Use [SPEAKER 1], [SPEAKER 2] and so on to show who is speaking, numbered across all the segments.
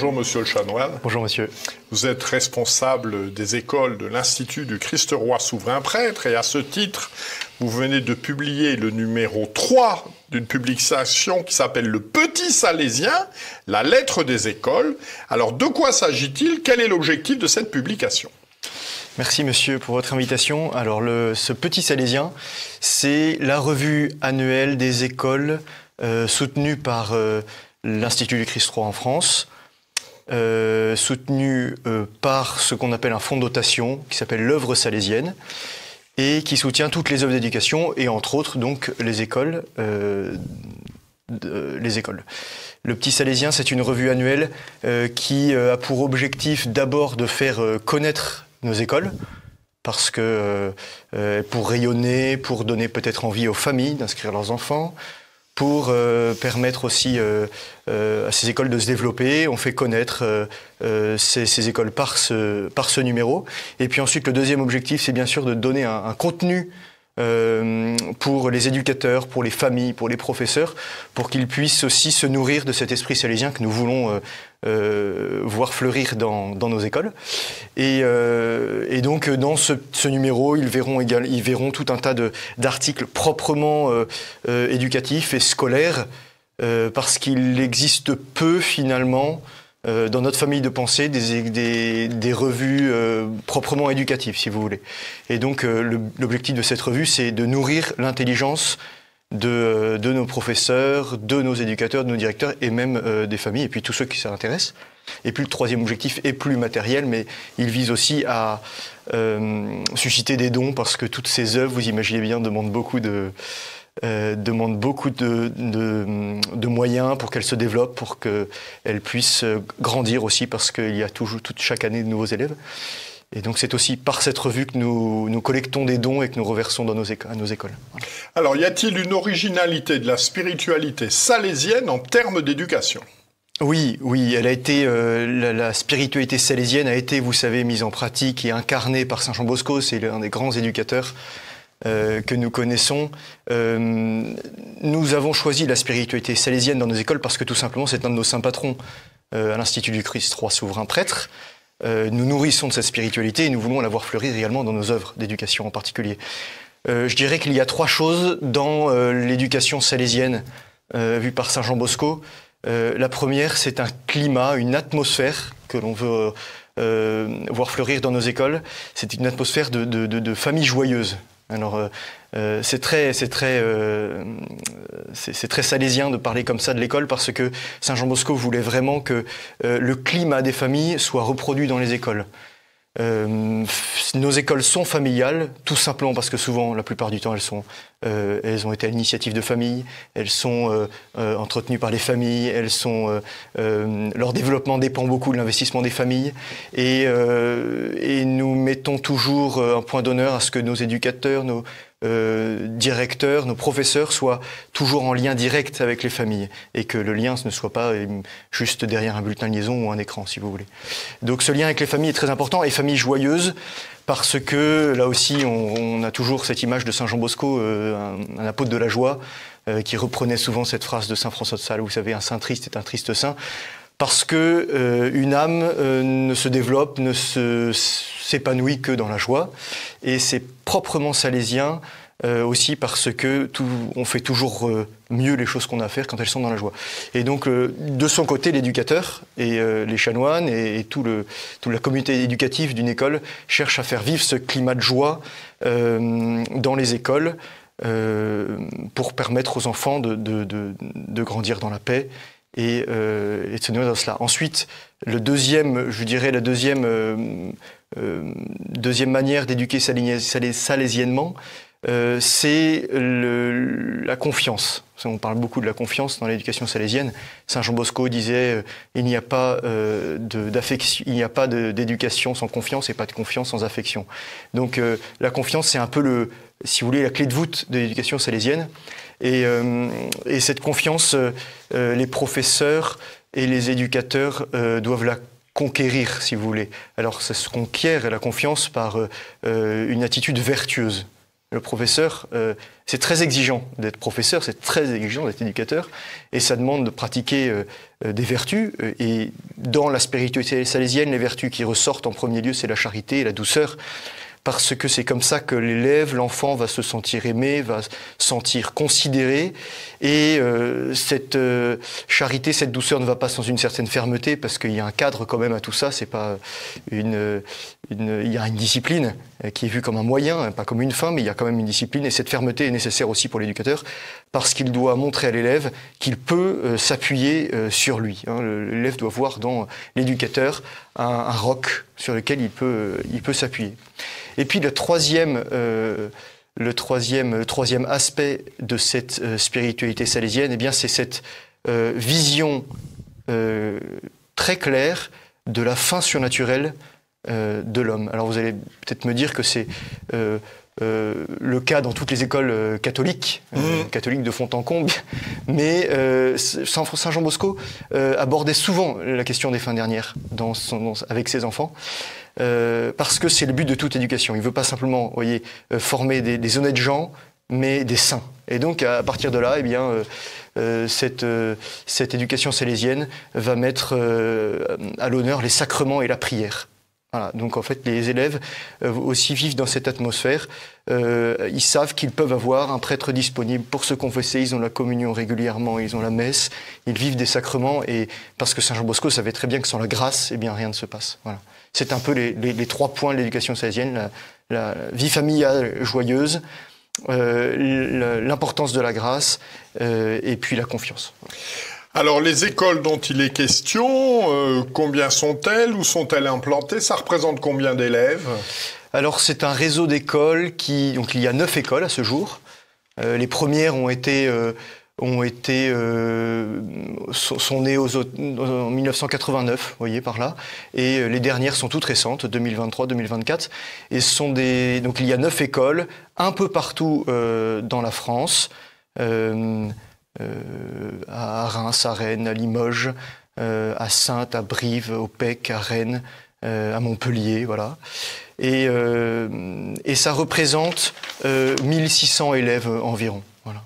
[SPEAKER 1] Bonjour Monsieur le Chanoine.
[SPEAKER 2] Bonjour Monsieur.
[SPEAKER 1] Vous êtes responsable des écoles de l'Institut du Christ-Roi Souverain Prêtre et à ce titre, vous venez de publier le numéro 3 d'une publication qui s'appelle Le Petit Salésien, la lettre des écoles. Alors de quoi s'agit-il? Quel est l'objectif de cette publication?
[SPEAKER 2] Merci Monsieur pour votre invitation. Alors ce Petit Salésien, c'est la revue annuelle des écoles soutenue par l'Institut du Christ-Roi en France, soutenu par ce qu'on appelle un fonds de dotation qui s'appelle l'œuvre salésienne et qui soutient toutes les œuvres d'éducation et entre autres donc les écoles. Le Petit Salésien, c'est une revue annuelle qui a pour objectif d'abord de faire connaître nos écoles, parce que pour rayonner, pour donner peut-être envie aux familles d'inscrire leurs enfants, pour permettre aussi à ces écoles de se développer. On fait connaître ces écoles par ce numéro. Et puis ensuite, le deuxième objectif, c'est bien sûr de donner un contenu pour les éducateurs, pour les familles, pour les professeurs, pour qu'ils puissent aussi se nourrir de cet esprit salésien que nous voulons voir fleurir dans nos écoles. Et donc dans ce numéro, ils verront tout un tas d'articles proprement éducatifs et scolaires, parce qu'il existe peu finalement dans notre famille de pensée des revues proprement éducatives, si vous voulez. Et donc l'objectif de cette revue, c'est de nourrir l'intelligence de nos professeurs, de nos éducateurs, de nos directeurs et même des familles, et puis tous ceux qui s'intéressent. Et puis le troisième objectif est plus matériel, mais il vise aussi à susciter des dons, parce que toutes ces œuvres, vous imaginez bien, demandent beaucoup de moyens pour qu'elles se développent, pour qu'elles puissent grandir aussi, parce qu'il y a toujours, chaque année, de nouveaux élèves. Et donc c'est aussi par cette revue que nous collectons des dons et que nous reversons à nos écoles. Voilà.
[SPEAKER 1] Alors y a-t-il une originalité de la spiritualité salésienne en termes d'éducation?
[SPEAKER 2] Oui, elle a été, la spiritualité salésienne a été, vous savez, mise en pratique et incarnée par Saint Jean Bosco. C'est l'un des grands éducateurs que nous connaissons. Nous avons choisi la spiritualité salésienne dans nos écoles parce que tout simplement c'est un de nos saints patrons à l'Institut du Christ-Roi Souverain Prêtre. Nous nourrissons de cette spiritualité et nous voulons la voir fleurir également dans nos œuvres d'éducation en particulier. Je dirais qu'il y a trois choses dans l'éducation salésienne vue par Saint Jean Bosco. La première, c'est un climat, une atmosphère que l'on veut voir fleurir dans nos écoles. C'est une atmosphère de famille joyeuse. Alors, c'est très salésien de parler comme ça de l'école, parce que Saint Jean Bosco voulait vraiment que le climat des familles soit reproduit dans les écoles. Nos écoles sont familiales, tout simplement parce que souvent, la plupart du temps, elles ont été à l'initiative de famille, elles sont entretenues par les familles, leur développement dépend beaucoup de l'investissement des familles, et nous mettons toujours un point d'honneur à ce que nos éducateurs, nos directeurs, nos professeurs soient toujours en lien direct avec les familles, et que le lien ne soit pas juste derrière un bulletin de liaison ou un écran, si vous voulez. Donc ce lien avec les familles est très important, et famille joyeuse, parce que là aussi on a toujours cette image de Saint Jean Bosco, un apôtre de la joie, qui reprenait souvent cette phrase de Saint François de Sales, vous savez, un saint triste est un triste saint, parce que une âme ne se développe, ne s'épanouit que dans la joie, et c'est proprement salésien aussi parce que on fait toujours mieux les choses qu'on a à faire quand elles sont dans la joie. Et donc de son côté, l'éducateur et les chanoines et toute la communauté éducative d'une école cherchent à faire vivre ce climat de joie dans les écoles pour permettre aux enfants de grandir dans la paix et de se nourrir dans cela. Ensuite, la deuxième manière d'éduquer salésiennement, c'est la confiance. On parle beaucoup de la confiance dans l'éducation salésienne. Saint Jean Bosco disait il n'y a pas d'éducation sans confiance et pas de confiance sans affection. Donc la confiance, c'est un peu si vous voulez, la clé de voûte de l'éducation salésienne. Et cette confiance, les professeurs et les éducateurs doivent la conquérir, si vous voulez. Alors ça se conquiert, la confiance, par une attitude vertueuse. Le professeur, c'est très exigeant d'être professeur, c'est très exigeant d'être éducateur, et ça demande de pratiquer des vertus. Et dans la spiritualité salésienne, les vertus qui ressortent en premier lieu, c'est la charité et la douceur, parce que c'est comme ça que l'élève, l'enfant, va se sentir aimé, va se sentir considéré. Et cette charité, cette douceur ne va pas sans une certaine fermeté, parce qu'il y a un cadre quand même à tout ça. C'est pas il y a une discipline qui est vue comme un moyen, pas comme une fin, mais il y a quand même une discipline. Et cette fermeté est nécessaire aussi pour l'éducateur, parce qu'il doit montrer à l'élève qu'il peut s'appuyer sur lui. L'élève doit voir dans l'éducateur un roc sur lequel il peut s'appuyer. Et puis le troisième aspect de cette spiritualité salésienne, eh bien, c'est cette vision très claire de la fin surnaturelle de l'homme. Alors vous allez peut-être me dire que c'est le cas dans toutes les écoles catholiques, catholiques de fond en comble, mais Saint Jean Bosco abordait souvent la question des fins dernières avec ses enfants. Parce que c'est le but de toute éducation. Il ne veut pas simplement, former des honnêtes gens, mais des saints. Et donc, à partir de là, eh bien, cette éducation salésienne va mettre à l'honneur les sacrements et la prière. Voilà. Donc, en fait, les élèves aussi vivent dans cette atmosphère. Ils savent qu'ils peuvent avoir un prêtre disponible pour se confesser. Ils ont la communion régulièrement, ils ont la messe, ils vivent des sacrements. Et parce que Saint Jean Bosco savait très bien que sans la grâce, eh bien, rien ne se passe. Voilà. C'est un peu les 3 points de l'éducation salésienne, la vie familiale joyeuse, l'importance de la grâce et puis la confiance.
[SPEAKER 1] Alors les écoles dont il est question, combien sont-elles? Où sont-elles implantées? Ça représente combien d'élèves?
[SPEAKER 2] Alors c'est un réseau d'écoles donc il y a 9 écoles à ce jour. Les premières sont nées en 1989, vous voyez par là, et les dernières sont toutes récentes, 2023-2024. Et donc il y a 9 écoles, un peu partout dans la France, à Reims, à Rennes, à Limoges, à Saintes, à Brive, au Pec, à Rennes, à Montpellier, voilà. Et ça représente 1600 élèves environ, voilà.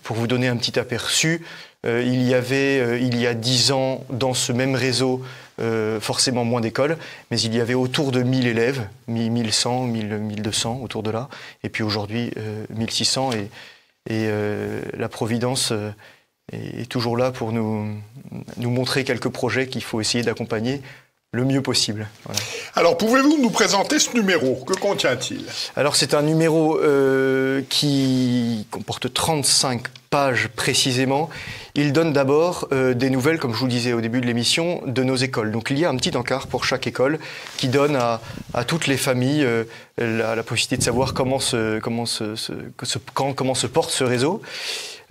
[SPEAKER 2] Pour vous donner un petit aperçu, il y a 10 ans, dans ce même réseau, forcément moins d'écoles, mais il y avait autour de 1000 élèves, 1100, 1200, autour de là. Et puis aujourd'hui, 1600. Et la Providence est toujours là pour nous montrer quelques projets qu'il faut essayer d'accompagner le mieux possible. Voilà.
[SPEAKER 1] Alors, pouvez-vous nous présenter ce numéro? Que contient-il?
[SPEAKER 2] Alors, c'est un numéro qui comporte 35 pages précisément. Il donne d'abord des nouvelles, comme je vous le disais au début de l'émission, de nos écoles. Donc, il y a un petit encart pour chaque école qui donne à toutes les familles la possibilité de savoir comment se porte ce réseau.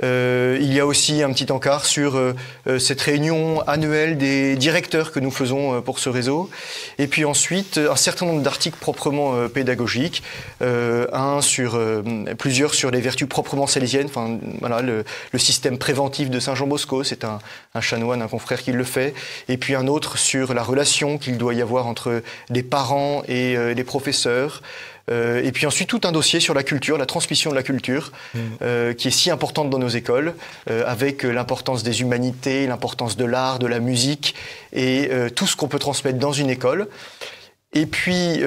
[SPEAKER 2] Il y a aussi un petit encart sur cette réunion annuelle des directeurs que nous faisons pour ce réseau. Et puis ensuite, un certain nombre d'articles proprement pédagogiques, plusieurs sur les vertus proprement salésiennes, enfin, voilà, le système préventif de Saint Jean Bosco, c'est un chanoine, un confrère qui le fait. Et puis un autre sur la relation qu'il doit y avoir entre les parents et les professeurs. Et puis ensuite tout un dossier sur la culture, la transmission de la culture, qui est si importante dans nos écoles, avec l'importance des humanités, l'importance de l'art, de la musique, et tout ce qu'on peut transmettre dans une école. Et puis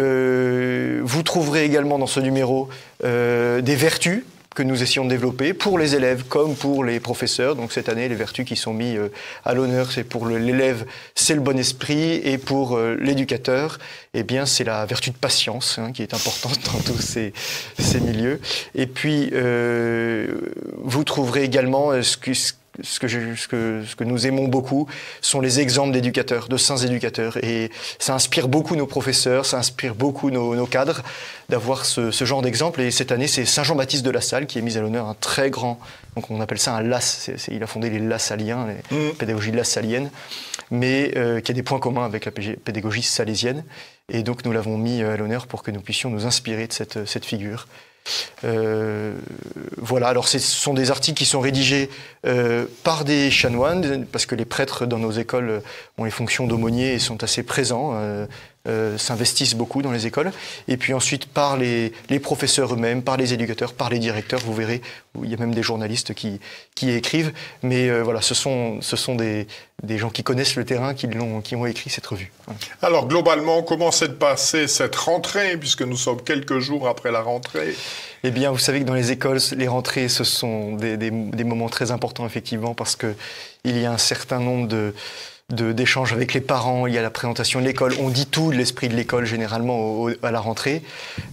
[SPEAKER 2] vous trouverez également dans ce numéro des vertus que nous essayons de développer pour les élèves comme pour les professeurs. Donc cette année, les vertus qui sont mises à l'honneur, c'est pour l'élève, c'est le bon esprit, et pour l'éducateur, eh bien, c'est la vertu de patience qui est importante dans tous ces milieux. Et puis, vous trouverez également ce que nous aimons beaucoup sont les exemples d'éducateurs, de saints éducateurs. Et ça inspire beaucoup nos professeurs, ça inspire beaucoup nos cadres d'avoir ce genre d'exemple. Et cette année, c'est Saint Jean-Baptiste de La Salle qui est mis à l'honneur, un très grand, donc on appelle ça un LAS, il a fondé les Lassaliens, les pédagogies lassaliennes, mais qui a des points communs avec la pédagogie salésienne. Et donc nous l'avons mis à l'honneur pour que nous puissions nous inspirer de cette figure. Voilà, alors ce sont des articles qui sont rédigés par des chanoines, parce que les prêtres dans nos écoles ont les fonctions d'aumôniers et sont assez présents, s'investissent beaucoup dans les écoles. Et puis ensuite par les professeurs eux-mêmes, par les éducateurs, par les directeurs, vous verrez, il y a même des journalistes qui écrivent. Mais voilà, ce sont des gens qui connaissent le terrain qui ont écrit cette revue. Voilà.
[SPEAKER 1] Alors globalement, comment s'est passée cette rentrée, puisque nous sommes quelques jours après la rentrée?
[SPEAKER 2] Eh bien, vous savez que dans les écoles, les rentrées, ce sont des moments très importants, effectivement, parce qu'il y a un certain nombre d'échanges avec les parents, il y a la présentation de l'école, on dit tout de l'esprit de l'école, généralement, à la rentrée.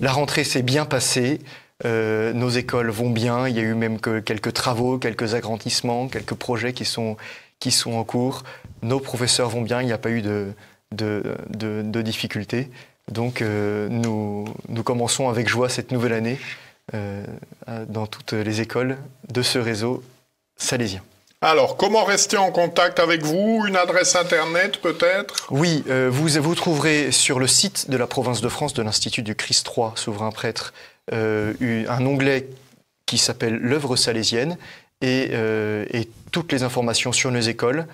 [SPEAKER 2] La rentrée s'est bien passée, nos écoles vont bien, il y a eu même quelques travaux, quelques agrandissements, quelques projets qui sont en cours. Nos professeurs vont bien, il n'y a pas eu de difficultés. Donc, nous commençons avec joie cette nouvelle année dans toutes les écoles de ce réseau salésien.
[SPEAKER 1] Alors, comment rester en contact avec vous? Une adresse internet peut-être?
[SPEAKER 2] Oui, vous trouverez sur le site de la province de France de l'Institut du Christ III, souverain prêtre, un onglet qui s'appelle l'œuvre salésienne et toutes les informations sur nos écoles.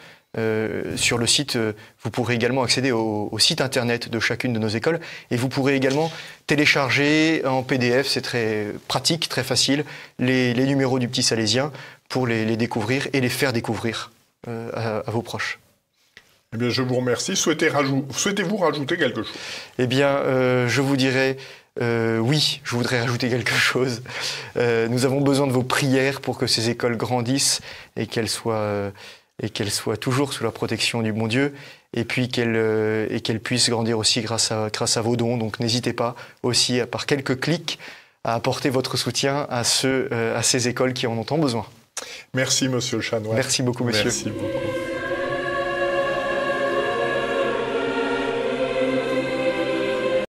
[SPEAKER 2] Sur le site, vous pourrez également accéder au site internet de chacune de nos écoles et vous pourrez également télécharger en PDF, c'est très pratique, très facile, les numéros du Petit Salésien pour les découvrir et les faire découvrir à vos proches.
[SPEAKER 1] Eh bien, je vous remercie. Souhaitez-vous rajouter quelque chose? Eh
[SPEAKER 2] bien, je vous dirais... oui, je voudrais rajouter quelque chose. Nous avons besoin de vos prières pour que ces écoles grandissent et qu'elles soient toujours sous la protection du bon Dieu, et puis qu'elles puissent grandir aussi grâce à vos dons. Donc n'hésitez pas aussi, par quelques clics, à apporter votre soutien à ces écoles qui en ont tant besoin.
[SPEAKER 1] Merci, monsieur le chanoine.
[SPEAKER 2] Merci beaucoup, monsieur.
[SPEAKER 1] Merci beaucoup.